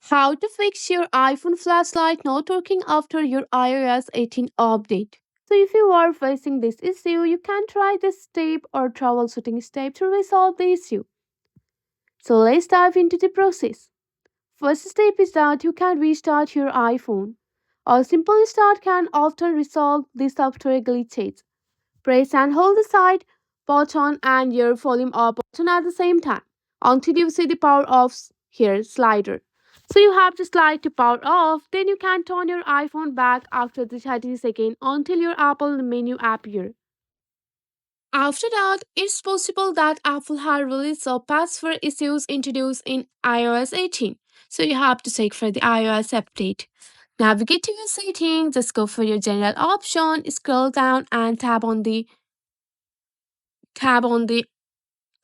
How to fix your iPhone flashlight not working after your iOS 18 update. So if you are facing this issue, you can try this step or troubleshooting step to resolve the issue. So let's dive into the process. First step is that you can restart your iPhone. A simple restart can often resolve the software glitches. Press and hold the side button and your volume up button at the same time until you see the power off here slider. So you have to slide to power off, then you can turn your iPhone back after the 30 seconds until your Apple menu appears. After that, it's possible that Apple has released some password issues introduced in iOS 18. So you have to check for the iOS update. Navigate to your settings, just go for your general option, scroll down and tab on the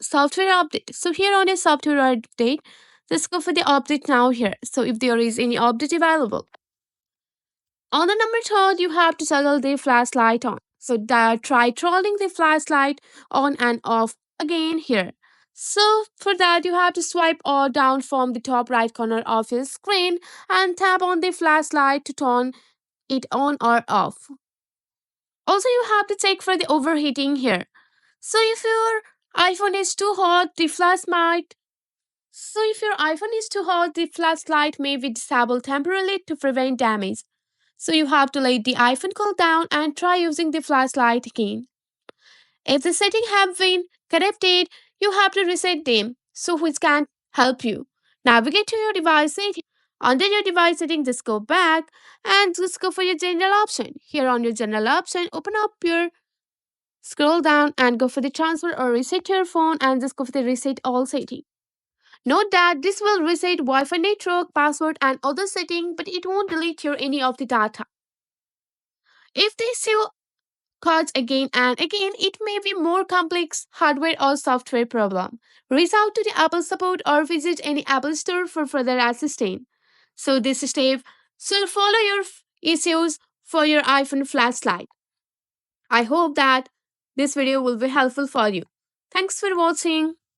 software update. So here on your software update, just go for the update now here. So if there is any update available. On the number third, you have to toggle the flashlight on. So try turning the flashlight on and off again here. So for that, you have to swipe or down from the top right corner of your screen and tap on the flashlight to turn it on or off. Also, you have to check for the overheating here. So if your iPhone is too hot, the flash might So if your iPhone is too hot, the flashlight may be disabled temporarily to prevent damage. So you have to let the iPhone cool down and try using the flashlight again. If the settings have been corrupted, you have to reset them, so which can help you. Navigate to your device setting. Under your device setting, just go back and just go for your general option. Here on your general option, open up your scroll down and go for the transfer or reset your phone and just go for the reset all setting. Note that this will reset Wi-Fi network, password and other settings, but it won't delete your any of the data. If the issue occurs again and again, it may be more complex hardware or software problem. Reach out to the Apple support or visit any Apple store for further assistance. So this step should follow your issues for your iPhone flashlight. I hope that this video will be helpful for you. Thanks for watching.